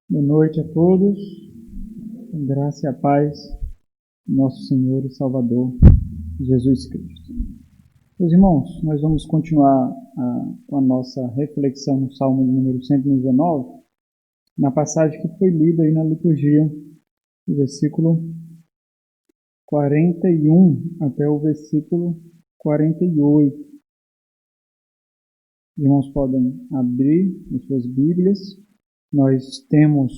Boa noite a todos, com graça e a paz do nosso Senhor e Salvador, Jesus Cristo. Meus irmãos, nós vamos continuar com a nossa reflexão no Salmo número 119, na passagem que foi lida aí na liturgia, do versículo 41 até o versículo 48. Os irmãos podem abrir as suas Bíblias. Nós temos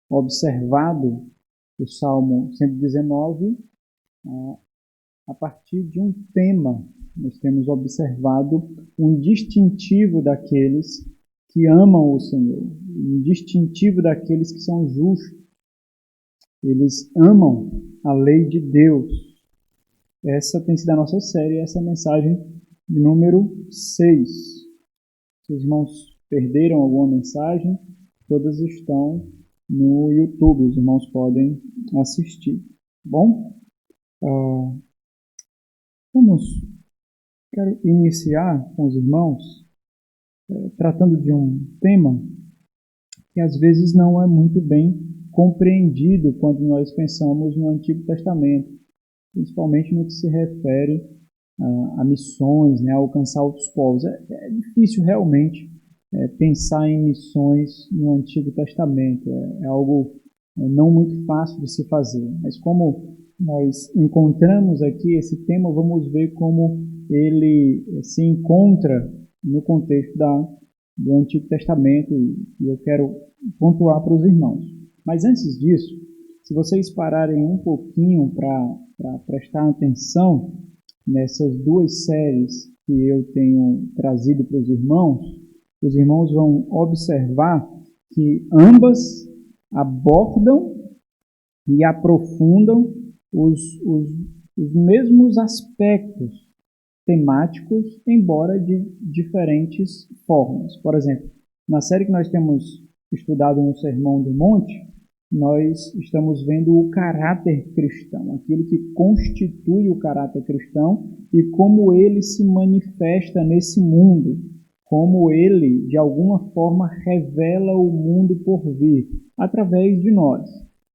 observado o Salmo 119 a partir de um tema. Nós temos observado um distintivo daqueles que amam o Senhor, um distintivo daqueles que são justos. Eles amam a lei de Deus. Essa tem sido a nossa série, essa é a mensagem número 6. Se os irmãos perderam alguma mensagem, todas estão no YouTube, os irmãos podem assistir. Bom, quero iniciar com os irmãos tratando de um tema que às vezes não é muito bem compreendido quando nós pensamos no Antigo Testamento, principalmente no que se refere a missões, né, a alcançar outros povos. É difícil realmente pensar em missões no Antigo Testamento. É algo não muito fácil de se fazer. Mas como nós encontramos aqui esse tema, vamos ver como ele se encontra no contexto do Antigo Testamento e eu quero pontuar para os irmãos. Mas antes disso, se vocês pararem um pouquinho para prestar atenção nessas duas séries que eu tenho trazido para os irmãos vão observar que ambas abordam e aprofundam os mesmos aspectos temáticos, embora de diferentes formas. Por exemplo, na série que nós temos estudado no Sermão do Monte, nós estamos vendo o caráter cristão, aquilo que constitui o caráter cristão e como ele se manifesta nesse mundo, como ele, de alguma forma, revela o mundo por vir, através de nós.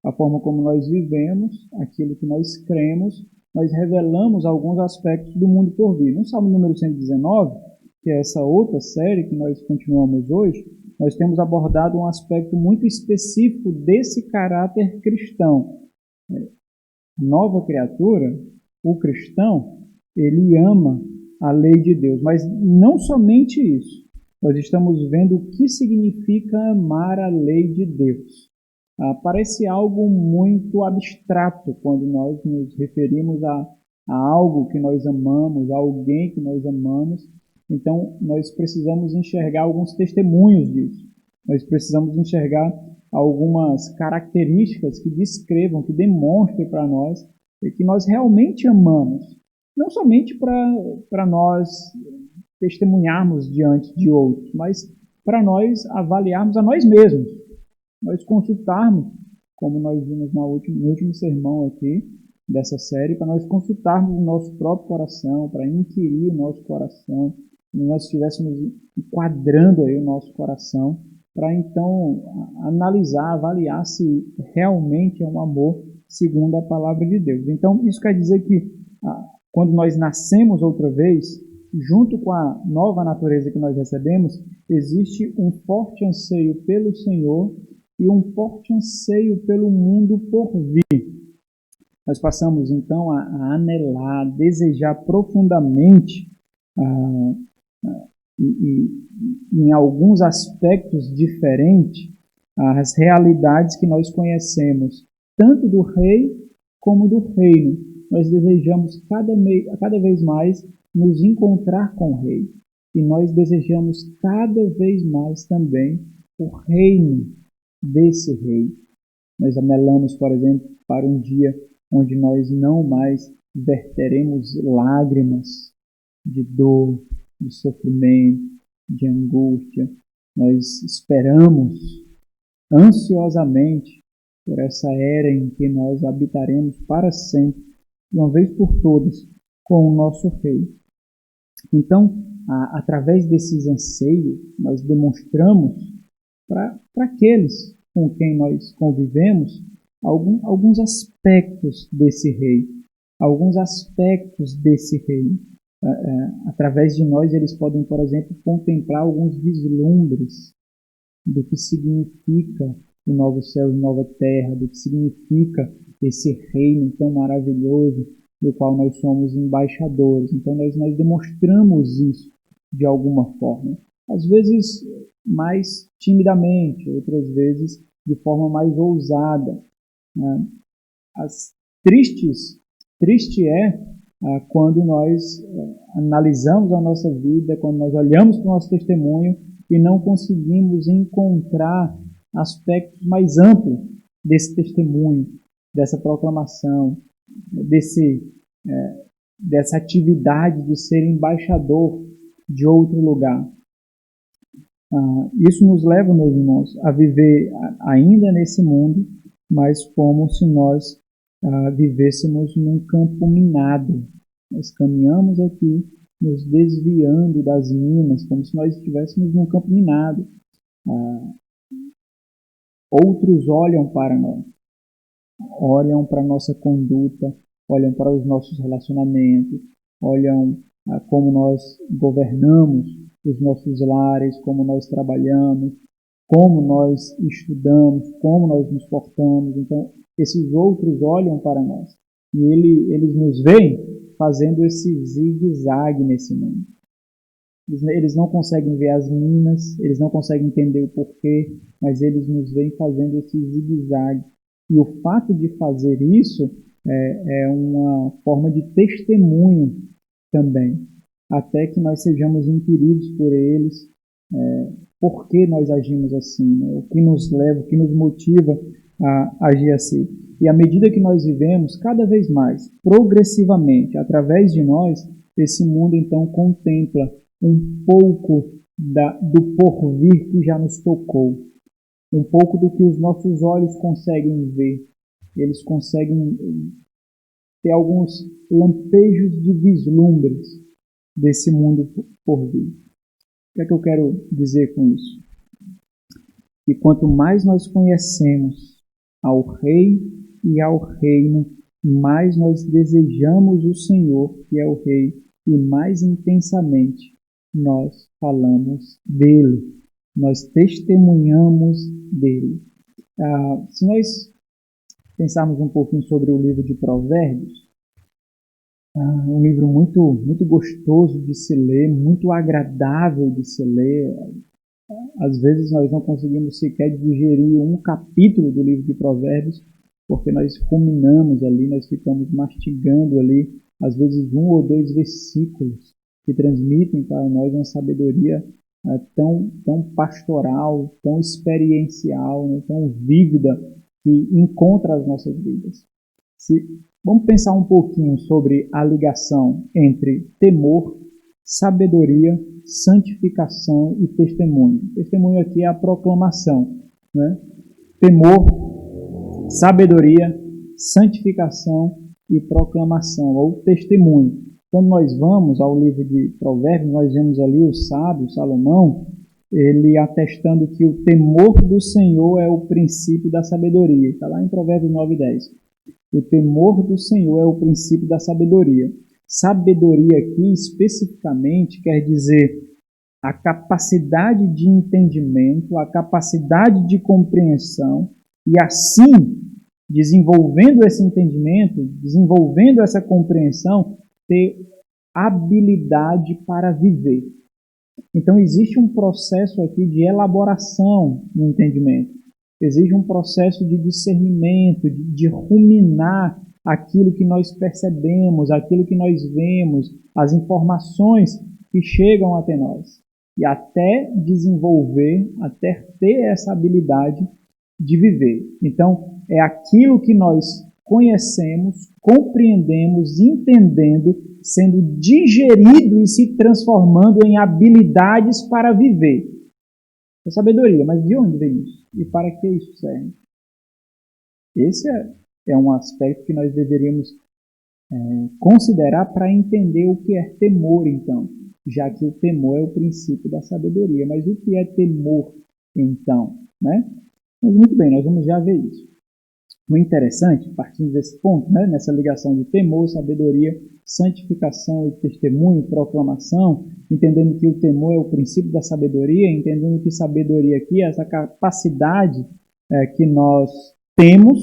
A forma como nós vivemos, aquilo que nós cremos, nós revelamos alguns aspectos do mundo por vir. No Salmo número 119, que é essa outra série que nós continuamos hoje, nós temos abordado um aspecto muito específico desse caráter cristão. Nova criatura, o cristão, ele ama a lei de Deus, mas não somente isso. Nós estamos vendo o que significa amar a lei de Deus. Parece algo muito abstrato quando nós nos referimos a algo que nós amamos, a alguém que nós amamos. Então, nós precisamos enxergar alguns testemunhos disso. Nós precisamos enxergar algumas características que descrevam, que demonstrem para nós que nós realmente amamos. Não somente para nós testemunharmos diante de outros, mas para nós avaliarmos a nós mesmos. Nós consultarmos, como nós vimos no último sermão aqui dessa série, para nós consultarmos o nosso próprio coração, para inquirir o nosso coração, nós estivéssemos enquadrando aí o nosso coração, para então analisar, avaliar se realmente é um amor segundo a palavra de Deus. Então, isso quer dizer que quando nós nascemos outra vez, junto com a nova natureza que nós recebemos, existe um forte anseio pelo Senhor e um forte anseio pelo mundo por vir. Nós passamos então a anelar, a desejar profundamente em alguns aspectos diferentes as realidades que nós conhecemos, tanto do rei como do reino. Nós desejamos cada vez mais nos encontrar com o rei. E nós desejamos cada vez mais também o reino desse rei. Nós anelamos, por exemplo, para um dia onde nós não mais verteremos lágrimas de dor, de sofrimento, de angústia. Nós esperamos ansiosamente por essa era em que nós habitaremos para sempre, de uma vez por todas, com o nosso Rei. Então, através desses anseios, nós demonstramos para aqueles com quem nós convivemos alguns aspectos desse rei, alguns aspectos desse reino. Através de nós, eles podem, por exemplo, contemplar alguns vislumbres do que significa o novo céu e nova terra, do que significa esse reino tão maravilhoso do qual nós somos embaixadores. Então, nós demonstramos isso de alguma forma. Às vezes mais timidamente, outras vezes de forma mais ousada. Triste é quando nós analisamos a nossa vida, quando nós olhamos para o nosso testemunho e não conseguimos encontrar aspectos mais amplos desse testemunho, dessa proclamação, dessa atividade de ser embaixador de outro lugar. Isso nos leva, meus irmãos, a viver ainda nesse mundo, mas como se nós vivêssemos num campo minado. Nós caminhamos aqui, nos desviando das minas, como se nós estivéssemos num campo minado. Outros olham para nós, olham para a nossa conduta, olham para os nossos relacionamentos, olham como nós governamos os nossos lares, como nós trabalhamos, como nós estudamos, como nós nos portamos. Então, esses outros olham para nós e eles nos veem fazendo esse zigue-zague nesse mundo. Eles não conseguem ver as minas, eles não conseguem entender o porquê, mas eles nos veem fazendo esse zigue-zague. E o fato de fazer isso é uma forma de testemunho também, até que nós sejamos inquiridos por eles, por que nós agimos assim, né? O que nos leva, o que nos motiva a agir assim. E à medida que nós vivemos, cada vez mais, progressivamente, através de nós, esse mundo então contempla um pouco do porvir que já nos tocou, um pouco do que os nossos olhos conseguem ver. Eles conseguem ter alguns lampejos de vislumbres desse mundo por vir. O que é que eu quero dizer com isso? Que quanto mais nós conhecemos ao Rei e ao Reino, mais nós desejamos o Senhor, que é o Rei, e mais intensamente nós falamos dele, nós testemunhamos dele. Se nós pensarmos um pouquinho sobre o livro de Provérbios, um livro muito gostoso de se ler, muito agradável de se ler. Às vezes nós não conseguimos sequer digerir um capítulo do livro de Provérbios, porque nós ruminamos ali, nós ficamos mastigando ali, às vezes 1 ou 2 versículos que transmitem para nós uma sabedoria tão pastoral, tão experiencial, né, tão vívida, que encontra as nossas vidas. Vamos pensar um pouquinho sobre a ligação entre temor, sabedoria, santificação e testemunho. Testemunho aqui é a proclamação, né? Temor, sabedoria, santificação e proclamação, ou testemunho. Quando nós vamos ao livro de Provérbios, nós vemos ali o sábio, Salomão, ele atestando que o temor do Senhor é o princípio da sabedoria. Está lá em Provérbios 9:10. O temor do Senhor é o princípio da sabedoria. Sabedoria aqui, especificamente, quer dizer a capacidade de entendimento, a capacidade de compreensão, e assim, desenvolvendo esse entendimento, desenvolvendo essa compreensão, ter habilidade para viver. Então, existe um processo aqui de elaboração no entendimento. Existe um processo de discernimento, de ruminar aquilo que nós percebemos, aquilo que nós vemos, as informações que chegam até nós. E até desenvolver, até ter essa habilidade de viver. Então, é aquilo que nós conhecemos, compreendemos, entendendo, sendo digerido e se transformando em habilidades para viver. É sabedoria, mas de onde vem isso? E para que isso serve? Esse é um aspecto que nós deveríamos considerar para entender o que é temor, então, já que o temor é o princípio da sabedoria. Mas o que é temor, então? Né? Mas muito bem, nós vamos já ver isso. O interessante, partindo desse ponto, né, nessa ligação de temor, sabedoria, santificação e testemunho, proclamação, entendendo que o temor é o princípio da sabedoria, entendendo que sabedoria aqui é essa capacidade que nós temos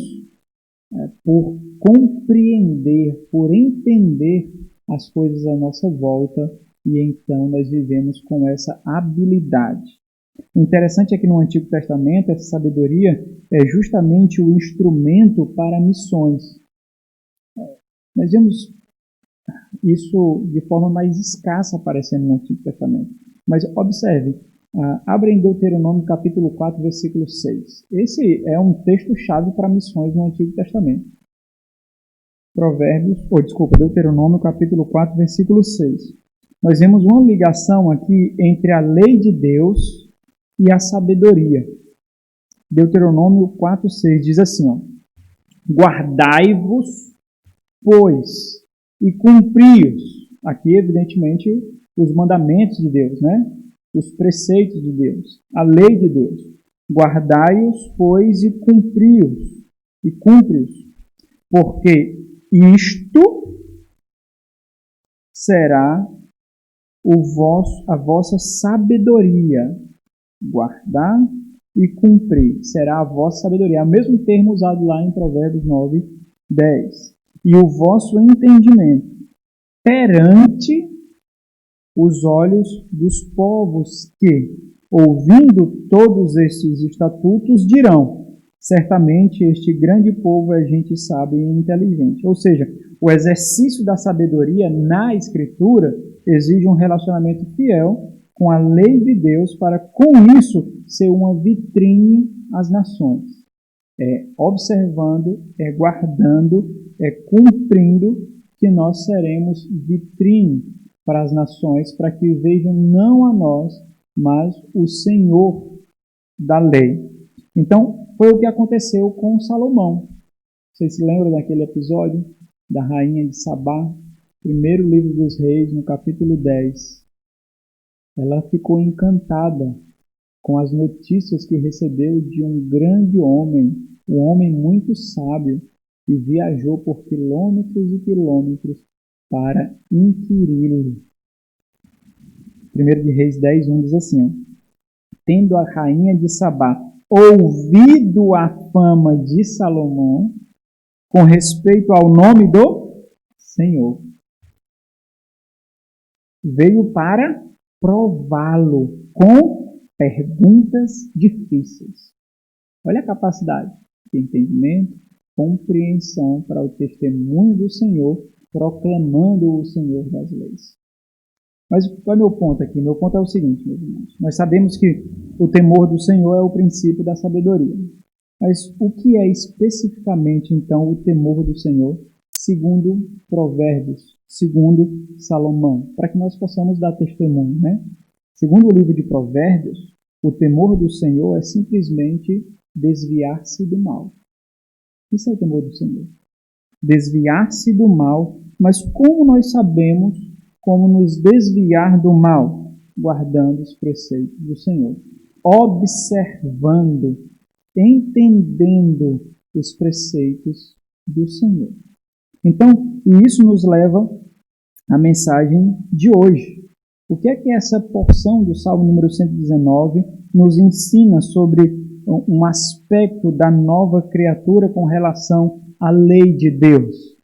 por compreender, por entender as coisas à nossa volta, e então nós vivemos com essa habilidade. O interessante é que no Antigo Testamento essa sabedoria é justamente o instrumento para missões. Nós vemos isso de forma mais escassa aparecendo no Antigo Testamento. Mas observe, abra em Deuteronômio capítulo 4, versículo 6. Esse é um texto-chave para missões no Antigo Testamento. Deuteronômio capítulo 4, versículo 6. Nós vemos uma ligação aqui entre a lei de Deus e a sabedoria. Deuteronômio 4, 6 diz assim, ó, guardai-vos, pois, e cumpri-os. Aqui, evidentemente, os mandamentos de Deus, né? Os preceitos de Deus, a lei de Deus. Guardai-os, pois, e cumpri-os. E cumpre-os. Porque isto será a vossa sabedoria. Guardar e cumprir será a vossa sabedoria. É o mesmo termo usado lá em Provérbios 9, 10. E o vosso entendimento perante os olhos dos povos que, ouvindo todos estes estatutos, dirão, certamente este grande povo é gente sábia e inteligente. Ou seja, o exercício da sabedoria na Escritura exige um relacionamento fiel com a lei de Deus para, com isso, ser uma vitrine às nações. É observando, é guardando, é cumprindo que nós seremos vitrine para as nações, para que vejam não a nós, mas o Senhor da lei. Então, foi o que aconteceu com Salomão. Vocês se lembram daquele episódio da rainha de Sabá? Primeiro livro dos Reis, no capítulo 10. Ela ficou encantada com as notícias que recebeu de um grande homem, um homem muito sábio, e viajou por quilômetros e quilômetros para inquiri-lo. 1 de Reis 10, 1 diz assim, ó, tendo a rainha de Sabá ouvido a fama de Salomão com respeito ao nome do Senhor, veio para prová-lo com perguntas difíceis. Olha a capacidade de entendimento, compreensão para o testemunho do Senhor, proclamando o Senhor das leis. Mas qual é o meu ponto aqui? Meu ponto é o seguinte, meus irmãos. Nós sabemos que o temor do Senhor é o princípio da sabedoria. Mas o que é especificamente, então, o temor do Senhor, segundo Provérbios, segundo Salomão? Para que nós possamos dar testemunho, né? Segundo o livro de Provérbios, o temor do Senhor é simplesmente desviar-se do mal. Isso é o temor do Senhor. Desviar-se do mal. Mas como nós sabemos como nos desviar do mal? Guardando os preceitos do Senhor. Observando, entendendo os preceitos do Senhor. Então, isso nos leva à mensagem de hoje. O que é que essa porção do Salmo número 119 nos ensina sobre um aspecto da nova criatura com relação à lei de Deus?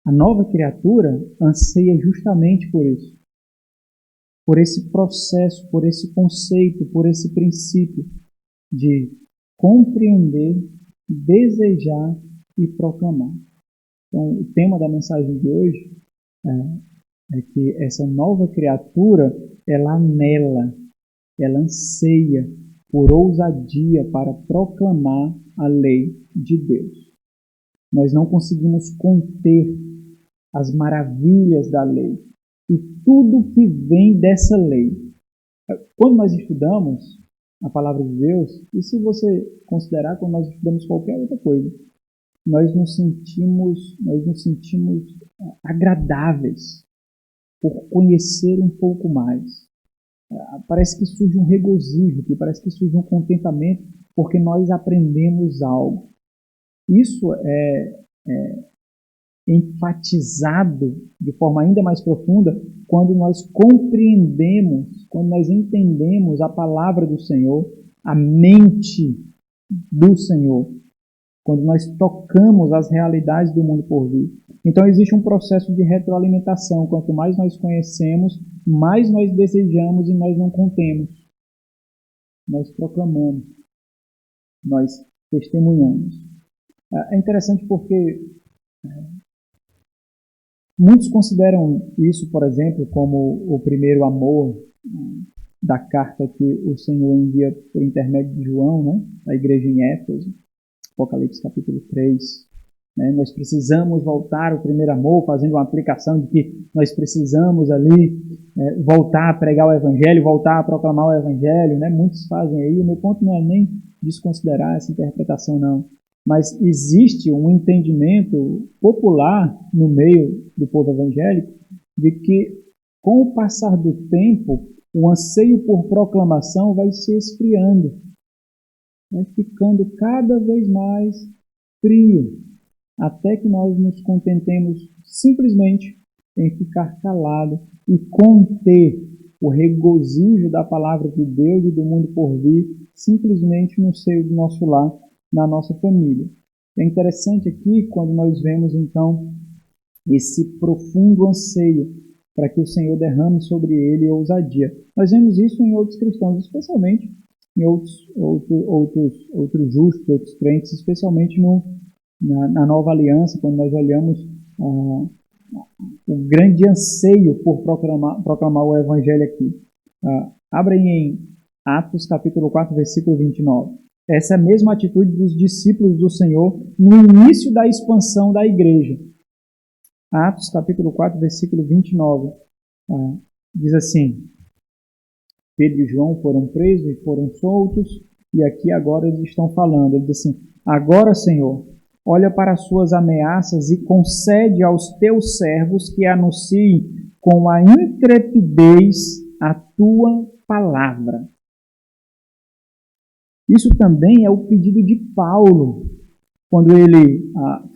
A nova criatura anseia justamente por isso. Por esse processo, por esse conceito, por esse princípio de compreender, desejar e proclamar. Então, o tema da mensagem de hoje é que essa nova criatura, ela anela, ela anseia por ousadia para proclamar a lei de Deus. Nós não conseguimos conter as maravilhas da lei e tudo que vem dessa lei. Quando nós estudamos a palavra de Deus, e se você considerar quando nós estudamos qualquer outra coisa, nós nos sentimos agradáveis por conhecer um pouco mais. parece que surge um regozijo, que parece que surge um contentamento, porque nós aprendemos algo. Isso é enfatizado de forma ainda mais profunda quando nós compreendemos, quando nós entendemos a palavra do Senhor, a mente do Senhor, quando nós tocamos as realidades do mundo por vir. Então existe um processo de retroalimentação. Quanto mais nós conhecemos, mais nós desejamos e nós não contemos. Nós proclamamos, nós testemunhamos. É interessante porque muitos consideram isso, por exemplo, como o primeiro amor da carta que o Senhor envia por intermédio de João, né, à igreja em Éfeso, Apocalipse capítulo 3. Né, nós precisamos voltar ao primeiro amor, fazendo uma aplicação de que nós precisamos ali voltar a pregar o Evangelho, voltar a proclamar o Evangelho. Né, muitos fazem aí. O meu ponto não é nem desconsiderar essa interpretação, não. Mas existe um entendimento popular no meio do povo evangélico de que, com o passar do tempo, o anseio por proclamação vai se esfriando, vai ficando cada vez mais frio, até que nós nos contentemos simplesmente em ficar calado e conter o regozijo da palavra de Deus e do mundo por vir simplesmente no seio do nosso lar, na nossa família. É interessante aqui quando nós vemos então esse profundo anseio para que o Senhor derrame sobre ele ousadia. Nós vemos isso em outros cristãos, especialmente em outros justos, outros crentes, especialmente na Nova Aliança, quando nós olhamos o grande anseio por proclamar o Evangelho aqui. Abra aí em Atos capítulo 4, versículo 29. Essa é a mesma atitude dos discípulos do Senhor no início da expansão da igreja. Atos capítulo 4, versículo 29. Diz assim: Pedro e João foram presos e foram soltos, e aqui agora eles estão falando. Ele diz assim: agora, Senhor, olha para as suas ameaças e concede aos teus servos que anunciem com a intrepidez a tua palavra. Isso também é o pedido de Paulo, quando ele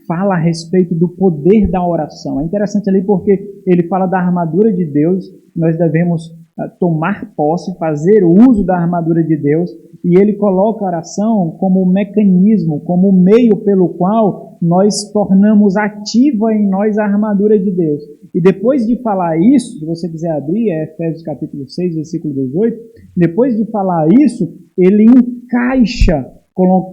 fala a respeito do poder da oração. É interessante ali porque ele fala da armadura de Deus, nós devemos tomar posse, fazer uso da armadura de Deus, e ele coloca a oração como mecanismo, como meio pelo qual nós tornamos ativa em nós a armadura de Deus. E depois de falar isso, se você quiser abrir, é Efésios capítulo 6, versículo 18, depois de falar isso, ele encaixa,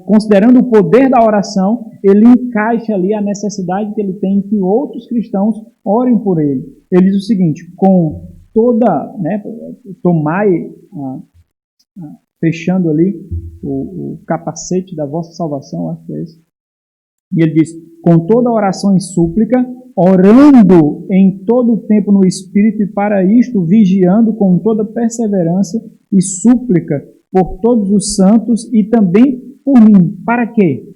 considerando o poder da oração, ele encaixa ali a necessidade que ele tem que outros cristãos orem por ele. Ele diz o seguinte: com toda, tomai, fechando ali o capacete da vossa salvação, acho que é esse. E ele diz: com toda oração e súplica, orando em todo o tempo no Espírito, e para isto vigiando com toda perseverança e súplica por todos os santos e também por mim. Para quê?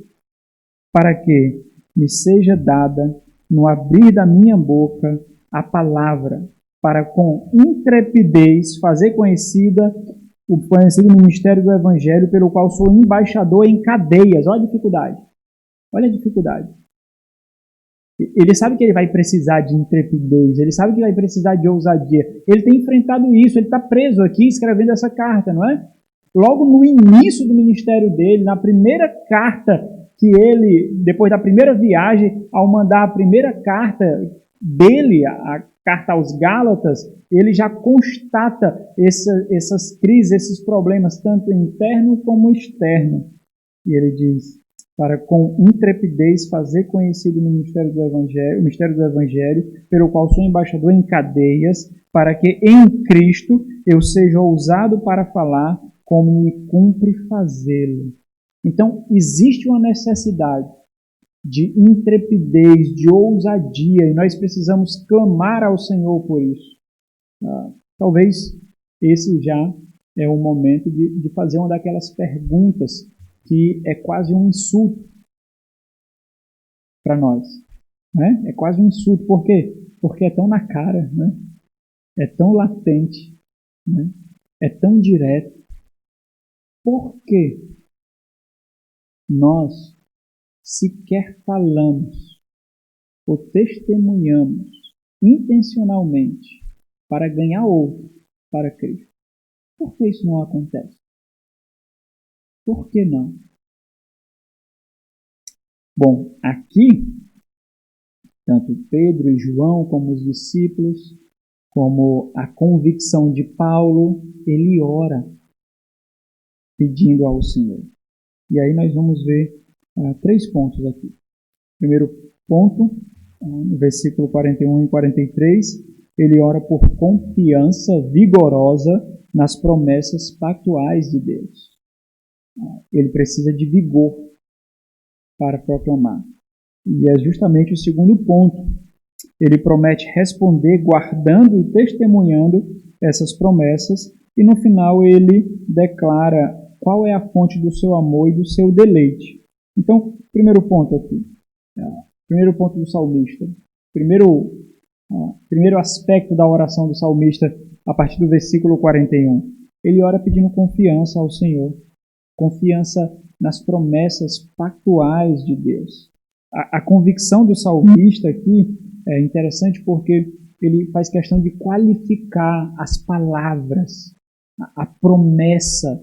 Para que me seja dada, no abrir da minha boca, a palavra, para com intrepidez fazer conhecido o ministério do Evangelho, pelo qual sou embaixador em cadeias. Olha a dificuldade. Olha a dificuldade. Ele sabe que ele vai precisar de intrepidez, ele sabe que vai precisar de ousadia. Ele tem enfrentado isso, ele está preso aqui escrevendo essa carta, não é? Logo no início do ministério dele, na primeira carta que ele, depois da primeira viagem, ao mandar a primeira carta dele, a carta aos Gálatas, ele já constata essas crises, esses problemas, tanto interno como externo. E ele diz: para com intrepidez fazer conhecido o mistério do Evangelho, pelo qual sou embaixador em cadeias, para que em Cristo eu seja ousado para falar, como me cumpre fazê-lo. Então, existe uma necessidade de intrepidez, de ousadia, e nós precisamos clamar ao Senhor por isso. Talvez esse já é o momento de fazer uma daquelas perguntas que é quase um insulto para nós. Né? É quase um insulto. Por quê? Porque é tão na cara, né? É tão latente. Né? é tão direto, por que nós sequer falamos ou testemunhamos intencionalmente para ganhar outro para Cristo? Por que isso não acontece? Por que não? Bom, aqui, tanto Pedro e João, como os discípulos, como a convicção de Paulo, ele ora pedindo ao Senhor. E aí nós vamos ver 3 pontos aqui. Primeiro ponto, no versículo 41 e 43, ele ora por confiança vigorosa nas promessas pactuais de Deus. Ele precisa de vigor para proclamar. E é justamente o segundo ponto. Ele promete responder guardando e testemunhando essas promessas, e no final ele declara qual é a fonte do seu amor e do seu deleite. Então, primeiro ponto aqui. Primeiro ponto do salmista. Primeiro aspecto da oração do salmista, a partir do versículo 41. Ele ora pedindo confiança ao Senhor. Confiança nas promessas pactuais de Deus. A convicção do salmista aqui é interessante porque ele faz questão de qualificar as palavras, a promessa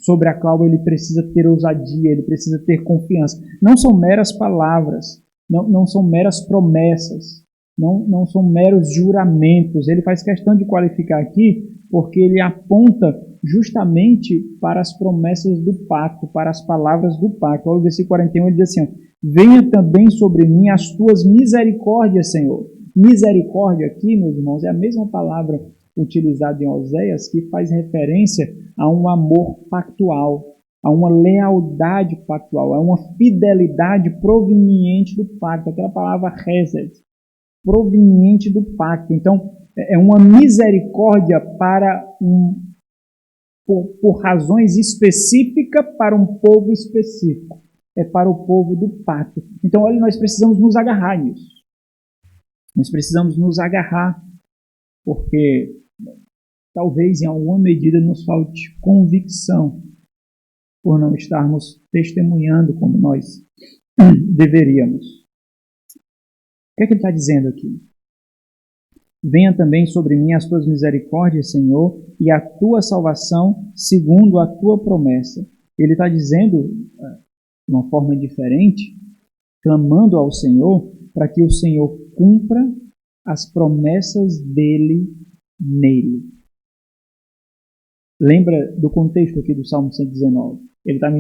sobre a qual ele precisa ter ousadia, ele precisa ter confiança. Não são meras palavras, não são meras promessas, não são meros juramentos. Ele faz questão de qualificar aqui porque ele aponta justamente para as promessas do pacto, para as palavras do pacto. Olha o versículo 41, ele diz assim: venha também sobre mim as tuas misericórdias, Senhor. Misericórdia aqui, meus irmãos, é a mesma palavra utilizada em Oséias, que faz referência a um amor pactual, a uma lealdade pactual, a uma fidelidade proveniente do pacto. Aquela palavra hesed, proveniente do pacto. Então, é uma misericórdia para por razões específicas para um povo específico. É para o povo do pacto. Então, olha, nós precisamos nos agarrar nisso. Nós precisamos nos agarrar, porque talvez em alguma medida nos falte convicção por não estarmos testemunhando como nós deveríamos. O que é que ele está dizendo aqui? Venha também sobre mim as tuas misericórdias, Senhor, e a tua salvação segundo a tua promessa. Ele está dizendo, de uma forma diferente, clamando ao Senhor para que o Senhor cumpra as promessas dele nele. Lembra do contexto aqui do Salmo 119? Ele estava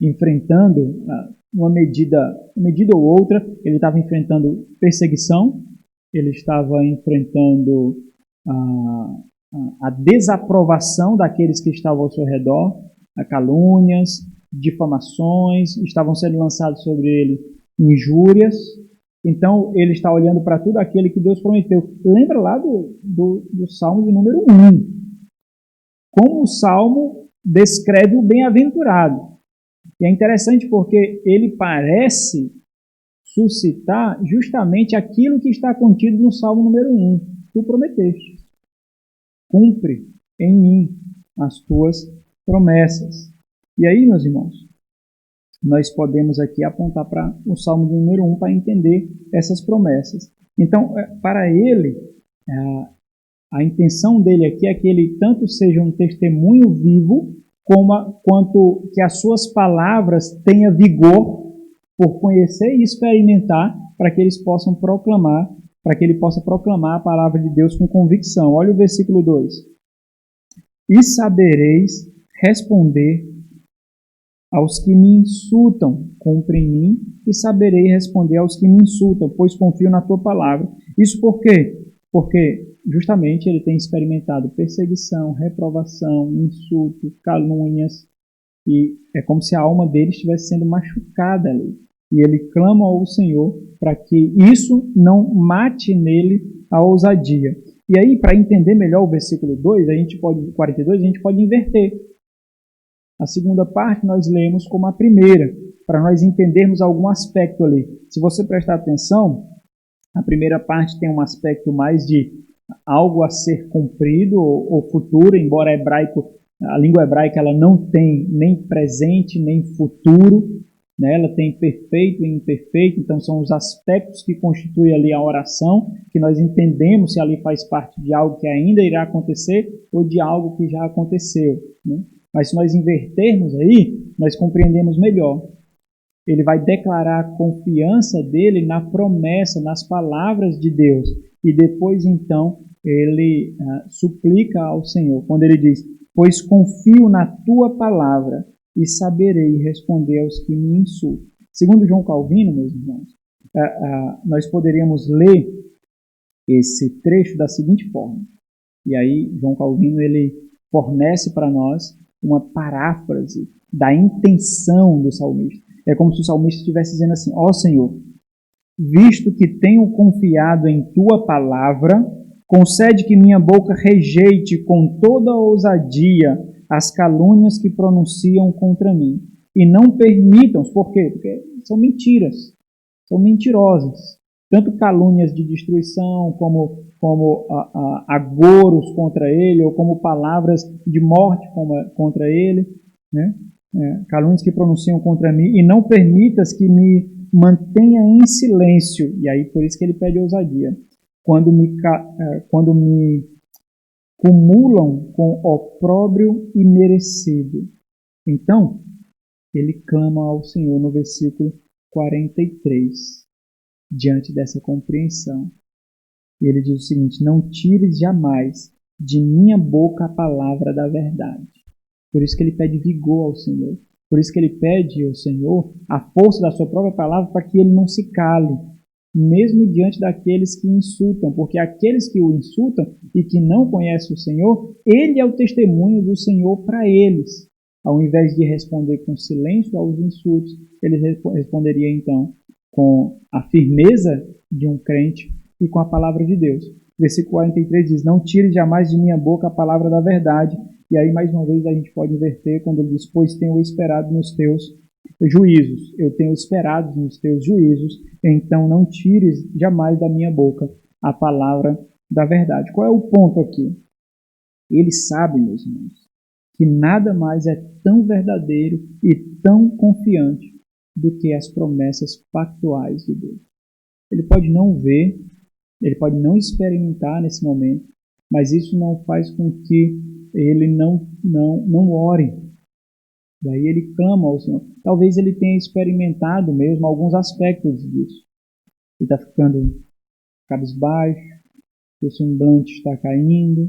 enfrentando, uma medida ou outra, ele estava enfrentando perseguição, ele estava enfrentando a desaprovação daqueles que estavam ao seu redor, calúnias, difamações, estavam sendo lançados sobre ele injúrias. Então, ele está olhando para tudo aquilo que Deus prometeu. Lembra lá do Salmo de número 1. Como o Salmo descreve o bem-aventurado. E é interessante porque ele parece suscitar justamente aquilo que está contido no Salmo número 1. Tu prometeste. Cumpre em mim as tuas promessas. E aí, meus irmãos, nós podemos aqui apontar para o Salmo número 1 para entender essas promessas. Então, para ele, a intenção dele aqui é que ele tanto seja um testemunho vivo, quanto que as suas palavras tenham vigor por conhecer e experimentar, para que eles possam proclamar, para que ele possa proclamar a palavra de Deus com convicção. Olha o versículo 2. E sabereis responder aos que me insultam, cumpre em mim, e saberei responder aos que me insultam, pois confio na tua palavra. Isso por quê? Porque justamente ele tem experimentado perseguição, reprovação, insulto, calúnias, e é como se a alma dele estivesse sendo machucada ali. E ele clama ao Senhor para que isso não mate nele a ousadia. E aí, para entender melhor o versículo 2, 42, a gente pode inverter. A segunda parte nós lemos como a primeira, para nós entendermos algum aspecto ali. Se você prestar atenção, a primeira parte tem um aspecto mais de algo a ser cumprido ou futuro, embora a língua hebraica ela não tem nem presente nem futuro, né? Ela tem perfeito e imperfeito, então são os aspectos que constituem ali a oração, que nós entendemos se ali faz parte de algo que ainda irá acontecer ou de algo que já aconteceu, né? Mas se nós invertermos aí, nós compreendemos melhor. Ele vai declarar a confiança dele na promessa, nas palavras de Deus. E depois, então, ele suplica ao Senhor, quando ele diz: pois confio na tua palavra e saberei responder aos que me insultam. Segundo João Calvino, meus irmãos, nós poderíamos ler esse trecho da seguinte forma. E aí, João Calvino, ele fornece para nós uma paráfrase da intenção do salmista. É como se o salmista estivesse dizendo assim: ó Senhor, visto que tenho confiado em tua palavra, concede que minha boca rejeite com toda ousadia as calúnias que pronunciam contra mim. E não permitam, por quê? Porque são mentiras, são mentirosas. Tanto calúnias de destruição, como agoros contra ele, ou como palavras de morte contra ele, né? Calúnias que pronunciam contra mim, e não permitas que me mantenha em silêncio. E aí, por isso que ele pede ousadia. Quando me cumulam com opróbrio imerecido. Então, ele clama ao Senhor no versículo 43, diante dessa compreensão. E ele diz o seguinte: não tires jamais de minha boca a palavra da verdade. Por isso que ele pede vigor ao Senhor. Por isso que ele pede ao Senhor a força da sua própria palavra para que ele não se cale, mesmo diante daqueles que insultam. Porque aqueles que o insultam e que não conhecem o Senhor, ele é o testemunho do Senhor para eles. Ao invés de responder com silêncio aos insultos, ele responderia então com a firmeza de um crente e com a palavra de Deus. Versículo 43 diz: não tire jamais de minha boca a palavra da verdade. E aí, mais uma vez, a gente pode inverter quando ele diz: pois tenho esperado nos teus juízos. Eu tenho esperado nos teus juízos, então não tires jamais da minha boca a palavra da verdade. Qual é o ponto aqui? Ele sabe, meus irmãos, que nada mais é tão verdadeiro e tão confiante do que as promessas pactuais de Deus. Ele pode não ver, ele pode não experimentar nesse momento, mas isso não faz com que ele não ore. Daí ele clama ao Senhor. Talvez ele tenha experimentado mesmo alguns aspectos disso. Ele está ficando cabisbaixo, o semblante está caindo,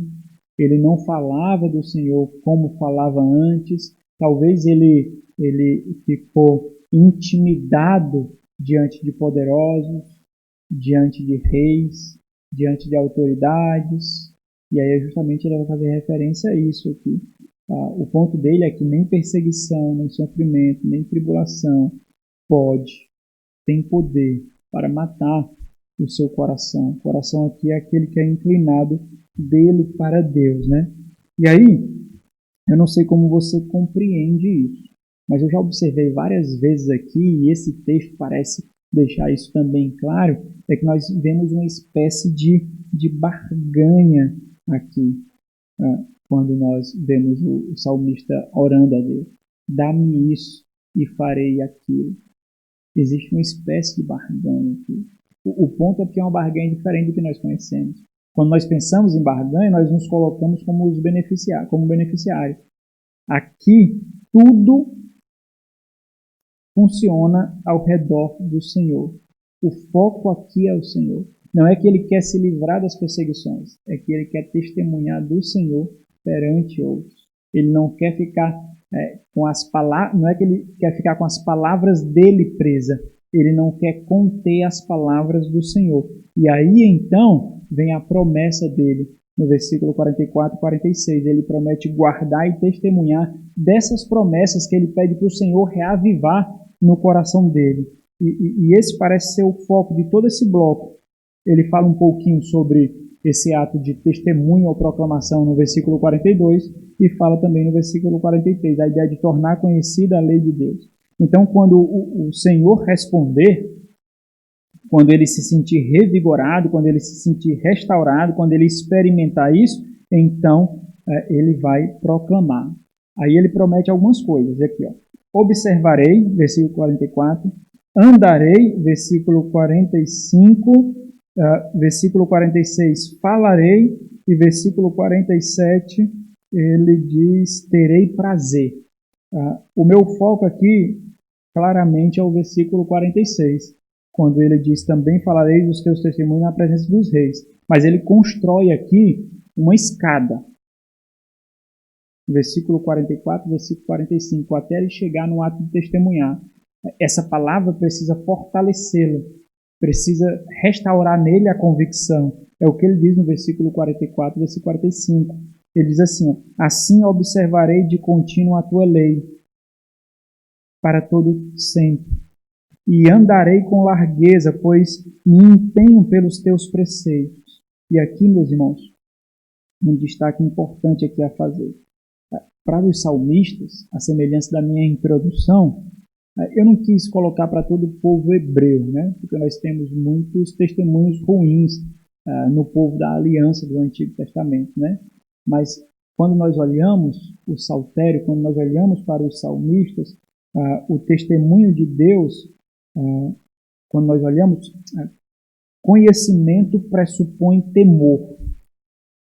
ele não falava do Senhor como falava antes. Talvez ele ficou intimidado diante de poderosos, diante de reis, diante de autoridades. E aí justamente ele vai fazer referência a isso aqui. O ponto dele é que nem perseguição, nem sofrimento, nem tribulação tem poder para matar o seu coração. O coração aqui é aquele que é inclinado dele para Deus, né? E aí, eu não sei como você compreende isso, mas eu já observei várias vezes aqui, e esse texto parece deixar isso também claro, é que nós vemos uma espécie de barganha aqui, quando nós vemos o salmista orando a Deus. Dá-me isso e farei aquilo. Existe uma espécie de barganha aqui. O ponto é que é uma barganha diferente do que nós conhecemos. Quando nós pensamos em barganha, nós nos colocamos como beneficiários. Aqui, tudo funciona ao redor do Senhor. O foco aqui é o Senhor. Não é que ele quer se livrar das perseguições, é que ele quer testemunhar do Senhor perante outros. Ele não quer ficar com as palavras, não é que ele quer ficar com as palavras dele presa, ele não quer conter as palavras do Senhor. E aí então vem a promessa dele, no versículo 44 e 46, ele promete guardar e testemunhar dessas promessas que ele pede para o Senhor reavivar no coração dele. E esse parece ser o foco de todo esse bloco. Ele fala um pouquinho sobre esse ato de testemunho ou proclamação no versículo 42 e fala também no versículo 43, a ideia de tornar conhecida a lei de Deus. Então, quando o Senhor responder, Quando ele se sentir revigorado, quando ele se sentir restaurado, quando ele experimentar isso, então ele vai proclamar. Aí ele promete algumas coisas. Aqui, ó. Observarei, versículo 44. Andarei, versículo 45. Versículo 46, falarei. E versículo 47, ele diz, terei prazer. O meu foco aqui, claramente, é o versículo 46, quando ele diz, também falarei dos teus testemunhos na presença dos reis. Mas ele constrói aqui uma escada. Versículo 44, versículo 45, até ele chegar no ato de testemunhar. Essa palavra precisa fortalecê-lo, precisa restaurar nele a convicção. É o que ele diz no versículo 44, versículo 45. Ele diz assim, assim observarei de contínuo a tua lei, para todo sempre. E andarei com largueza, pois me empenho pelos teus preceitos. E aqui, meus irmãos, um destaque importante aqui a fazer. Para os salmistas, a semelhança da minha introdução, eu não quis colocar para todo o povo hebreu, né? Porque nós temos muitos testemunhos ruins no povo da aliança do Antigo Testamento, né? Mas quando nós olhamos o saltério, quando nós olhamos para os salmistas, o testemunho de Deus, quando nós olhamos, conhecimento pressupõe temor.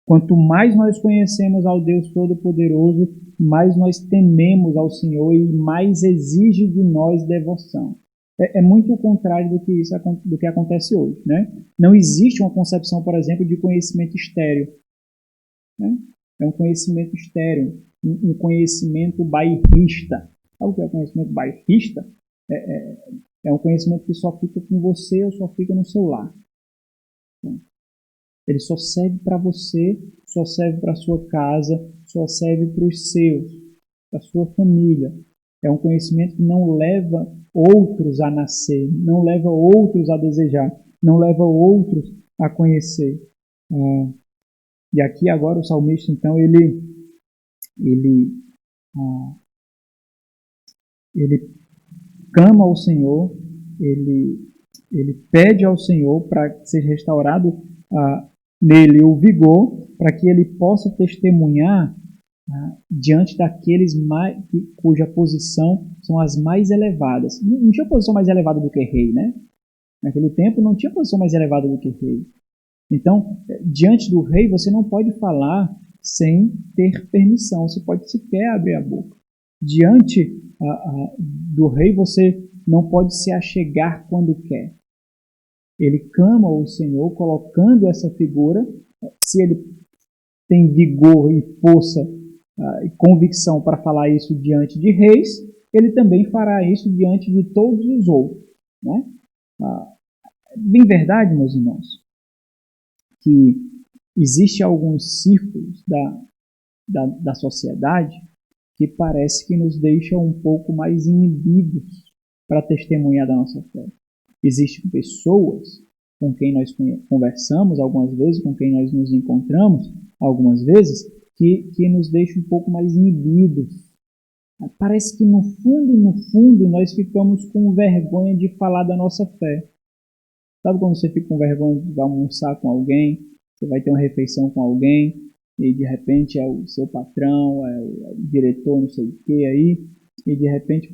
Quanto mais nós conhecemos ao Deus Todo-Poderoso, mais nós tememos ao Senhor e mais exige de nós devoção. É muito o contrário do que acontece hoje, né? Não existe uma concepção, por exemplo, de conhecimento estéril, né? É um conhecimento estéril, um conhecimento bairrista. Sabe o que é o conhecimento bairrista? É um conhecimento que só fica com você ou só fica no seu lar. Ele só serve para você, só serve para a sua casa, só serve para os seus, para a sua família. É um conhecimento que não leva outros a nascer, não leva outros a desejar, não leva outros a conhecer. E aqui agora o salmista, então, ele clama ao Senhor, ele pede ao Senhor para que seja restaurado nele o vigor, para que ele possa testemunhar diante daqueles cuja posição são as mais elevadas. Não tinha posição mais elevada do que rei, né? Naquele tempo não tinha posição mais elevada do que rei. Então, diante do rei, você não pode falar sem ter permissão, você pode sequer abrir a boca. Diante do rei, você não pode se achegar quando quer. Ele clama ao Senhor, colocando essa figura. Se ele tem vigor e força e convicção para falar isso diante de reis, ele também fará isso diante de todos os outros, né? Bem verdade, meus irmãos, que existe alguns círculos da sociedade que parece que nos deixam um pouco mais inibidos para testemunhar da nossa fé. Existem pessoas com quem nós conversamos algumas vezes, com quem nós nos encontramos algumas vezes, que nos deixam um pouco mais inibidos. Parece que no fundo, nós ficamos com vergonha de falar da nossa fé. Sabe quando você fica com vergonha de almoçar com alguém, você vai ter uma refeição com alguém, e de repente é o seu patrão, é o diretor, não sei o que aí, e de repente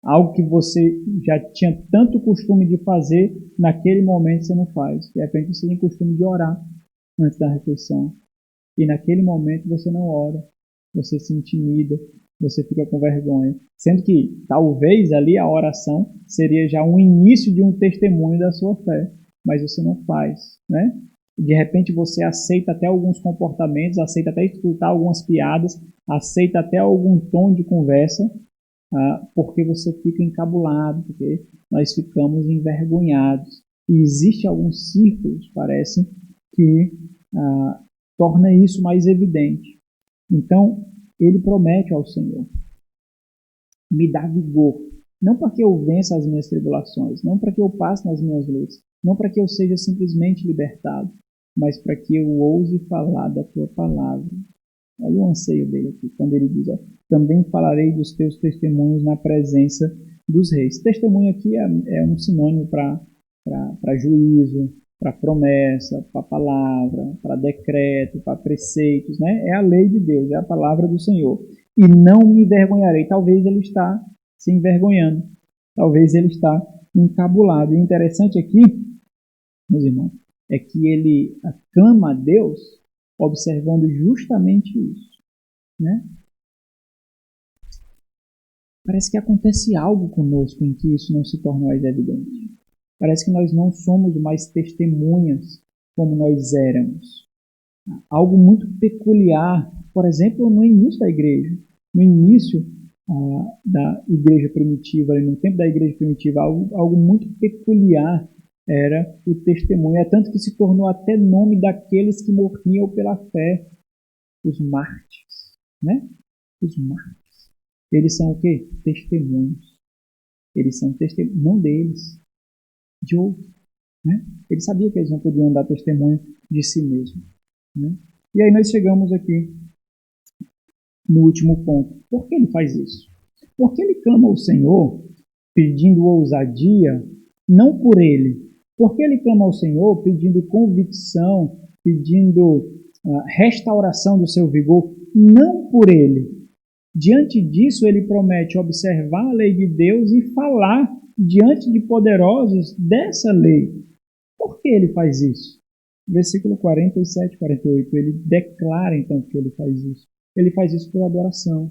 algo que você já tinha tanto costume de fazer, naquele momento você não faz. De repente você tem costume de orar antes da refeição. E naquele momento você não ora, você se intimida, você fica com vergonha. Sendo que talvez ali a oração seria já um início de um testemunho da sua fé. Mas você não faz, né? De repente você aceita até alguns comportamentos, aceita até escutar algumas piadas, aceita até algum tom de conversa, porque você fica encabulado, porque nós ficamos envergonhados. E existe alguns círculos, parece, que torna isso mais evidente. Então, ele promete ao Senhor: me dá vigor, não para que eu vença as minhas tribulações, não para que eu passe nas minhas lutas, não para que eu seja simplesmente libertado, mas para que eu ouse falar da tua palavra. Olha o anseio dele aqui, quando ele diz: também falarei dos teus testemunhos na presença dos reis. Testemunho aqui é um sinônimo para para juízo, para promessa, para palavra, para decreto, para preceitos, né? É a lei de Deus, é a palavra do Senhor. E não me envergonharei. Talvez ele está se envergonhando. Talvez ele está encabulado. E o interessante aqui, meus irmãos, é que ele clama a Deus observando justamente isso, né? Parece que acontece algo conosco em que isso não se torna mais evidente. Parece que nós não somos mais testemunhas como nós éramos. Algo muito peculiar, por exemplo, no início da igreja. No início da igreja primitiva, no tempo da igreja primitiva, algo muito peculiar era o testemunho. É tanto que se tornou até nome daqueles que morriam pela fé, os mártires, né? Os mártires. Eles são o quê? Testemunhos. Eles são testemunhos, não deles, de outros, né? Ele sabia que eles não podiam dar testemunho de si mesmo, né? E aí nós chegamos aqui no último ponto. Por que ele faz isso? Porque ele clama ao Senhor pedindo ousadia, não por ele. Porque ele clama ao Senhor pedindo convicção, pedindo restauração do seu vigor, não por ele. Diante disso, ele promete observar a lei de Deus e falar diante de poderosos dessa lei. Por que ele faz isso? Versículo 47, 48, ele declara então que ele faz isso. Ele faz isso por adoração.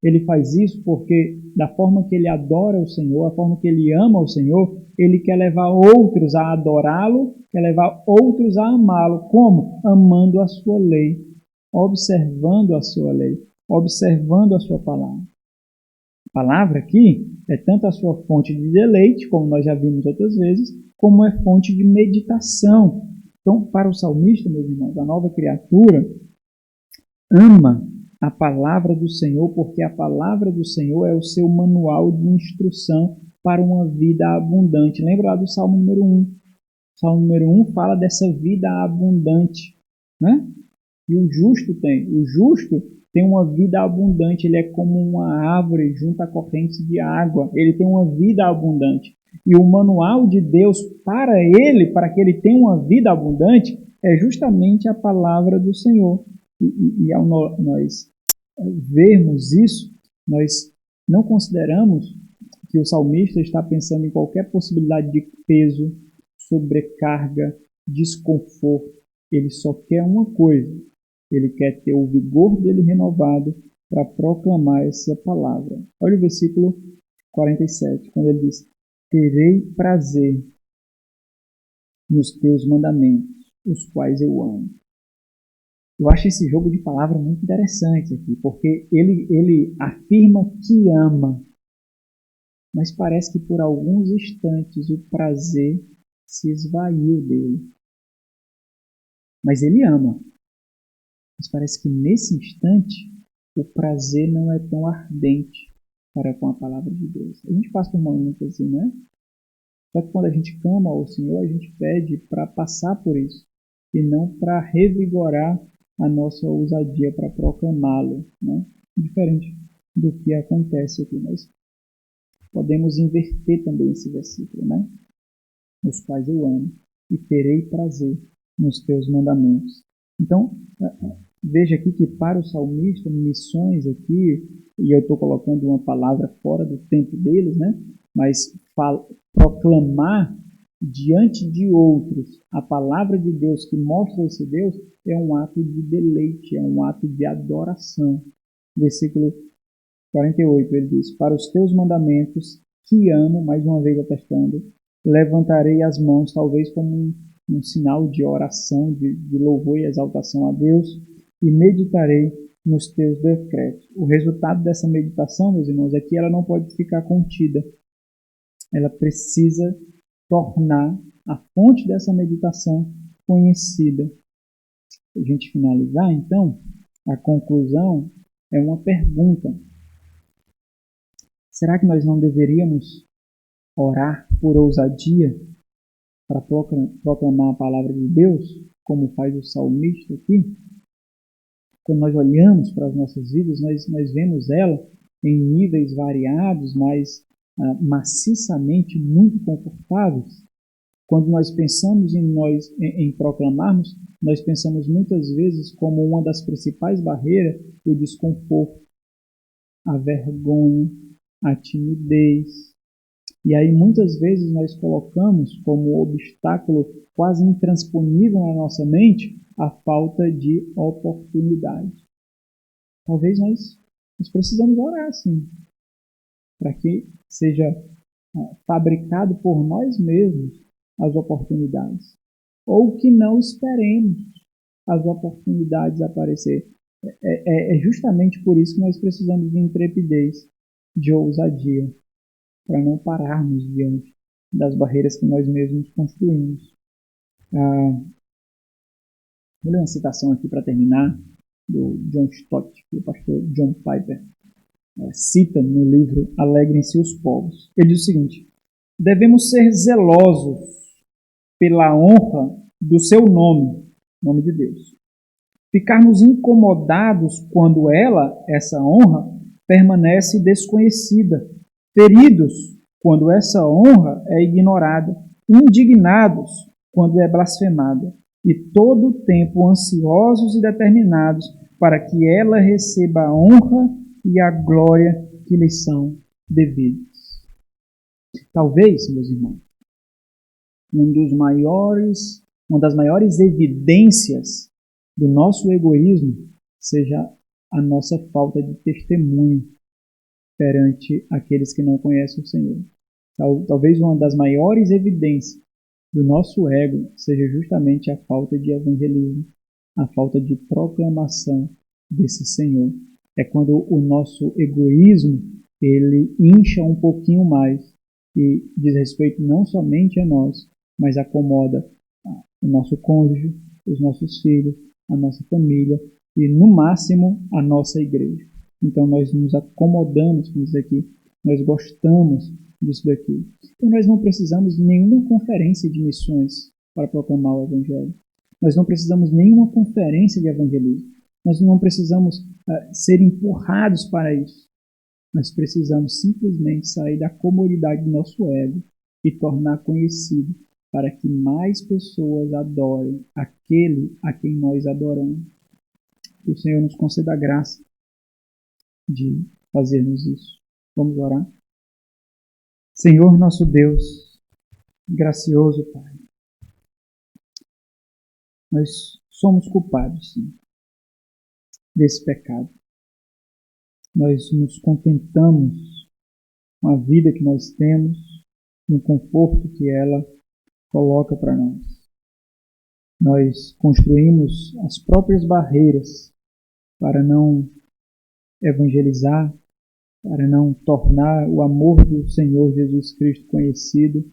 Ele faz isso porque, da forma que ele adora o Senhor, a forma que ele ama o Senhor, ele quer levar outros a adorá-lo, quer levar outros a amá-lo. Como? Amando a sua lei, observando a sua lei, observando a sua palavra. A palavra aqui é tanto a sua fonte de deleite, como nós já vimos outras vezes, como é fonte de meditação. Então, para o salmista, meus irmãos, a nova criatura ama a palavra do Senhor, porque a palavra do Senhor é o seu manual de instrução para uma vida abundante. Lembra lá do Salmo número 1? O Salmo número 1 fala dessa vida abundante, né? E o justo tem uma vida abundante, ele é como uma árvore junto a correntes de água, ele tem uma vida abundante. E o manual de Deus para ele, para que ele tenha uma vida abundante, é justamente a palavra do Senhor. E ao nós vermos isso, nós não consideramos que o salmista está pensando em qualquer possibilidade de peso, sobrecarga, desconforto. Ele só quer uma coisa: ele quer ter o vigor dele renovado para proclamar essa palavra. Olha o versículo 47, quando ele diz: terei prazer nos teus mandamentos, os quais eu amo. Eu acho esse jogo de palavras muito interessante aqui, porque ele afirma que ama, mas parece que por alguns instantes o prazer se esvaiu dele. Mas ele ama. Mas parece que nesse instante o prazer não é tão ardente para com a palavra de Deus. A gente passa por momentos assim, né? Só que quando a gente clama ao Senhor, a gente pede para passar por isso e não para revigorar a nossa ousadia para proclamá-lo, né? Diferente do que acontece aqui. Nós podemos inverter também esse versículo, né? Os quais eu amo e terei prazer nos teus mandamentos. Então, veja aqui que para o salmista, missões aqui, e eu estou colocando uma palavra fora do tempo deles, né? Mas proclamar diante de outros a palavra de Deus que mostra esse Deus é um ato de deleite, é um ato de adoração. Versículo 48, ele diz: para os teus mandamentos que amo, mais uma vez atestando, levantarei as mãos, talvez como um sinal de oração, de louvor e exaltação a Deus, e meditarei nos teus decretos. O resultado dessa meditação, meus irmãos, é que ela não pode ficar contida. Ela precisa tornar a fonte dessa meditação conhecida. Para a gente finalizar, então, a conclusão é uma pergunta. Será que nós não deveríamos orar por ousadia para proclamar a palavra de Deus, como faz o salmista aqui? Quando nós olhamos para as nossas vidas, nós vemos ela em níveis variados, mas maciçamente muito confortáveis. Quando nós pensamos em proclamarmos, nós pensamos muitas vezes como uma das principais barreiras o desconforto, a vergonha, a timidez. E aí muitas vezes nós colocamos como obstáculo quase intransponível na nossa mente a falta de oportunidade. Talvez nós precisamos orar, sim, para que seja fabricado por nós mesmos as oportunidades. Ou que não esperemos as oportunidades aparecer. É justamente por isso que nós precisamos de intrepidez, de ousadia, para não pararmos diante das barreiras que nós mesmos construímos. Vou ler uma citação aqui para terminar, do John Stott, que o pastor John Piper cita no livro Alegrem-se os Povos. Ele diz o seguinte: devemos ser zelosos pela honra do seu nome, nome de Deus. Ficarmos incomodados quando essa honra, permanece desconhecida. Feridos quando essa honra é ignorada. Indignados quando é blasfemada. E todo o tempo ansiosos e determinados para que ela receba a honra e a glória que lhes são devidas. Talvez, meus irmãos, uma das maiores evidências do nosso egoísmo seja a nossa falta de testemunho perante aqueles que não conhecem o Senhor. Talvez uma das maiores evidências do nosso ego seja justamente a falta de evangelismo, a falta de proclamação desse Senhor. É quando o nosso egoísmo ele incha um pouquinho mais e diz respeito não somente a nós, mas acomoda o nosso cônjuge, os nossos filhos, a nossa família e, no máximo, a nossa igreja. Então, nós nos acomodamos com isso aqui, nós gostamos disso daqui. Então, nós não precisamos de nenhuma conferência de missões para proclamar o Evangelho. Nós não precisamos de nenhuma conferência de evangelismo. Nós não precisamos ser empurrados para isso. Nós precisamos simplesmente sair da comodidade do nosso ego e tornar conhecido para que mais pessoas adorem aquele a quem nós adoramos. Que o Senhor nos conceda a graça de fazermos isso. Vamos orar? Senhor nosso Deus, gracioso Pai, nós somos culpados, sim, desse pecado. Nós nos contentamos com a vida que nós temos, no conforto que ela coloca para nós. Nós construímos as próprias barreiras para não evangelizar, para não tornar o amor do Senhor Jesus Cristo conhecido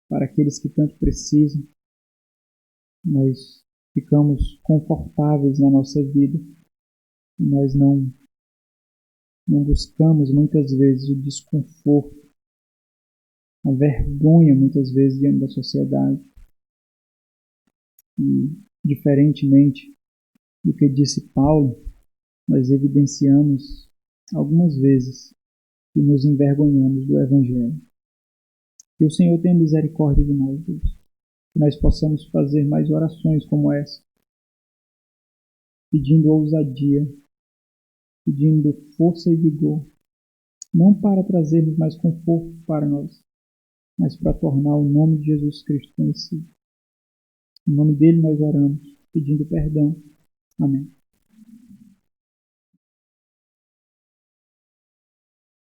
para aqueles que tanto precisam. Nós ficamos confortáveis na nossa vida e nós não buscamos muitas vezes o desconforto, a vergonha muitas vezes diante da sociedade. E, diferentemente do que disse Paulo, nós evidenciamos algumas vezes que nos envergonhamos do Evangelho. Que o Senhor tenha misericórdia de nós, Deus. Que nós possamos fazer mais orações como essa, pedindo ousadia, pedindo força e vigor, não para trazermos mais conforto para nós, mas para tornar o nome de Jesus Cristo conhecido. Em nome dele nós oramos, pedindo perdão. Amém.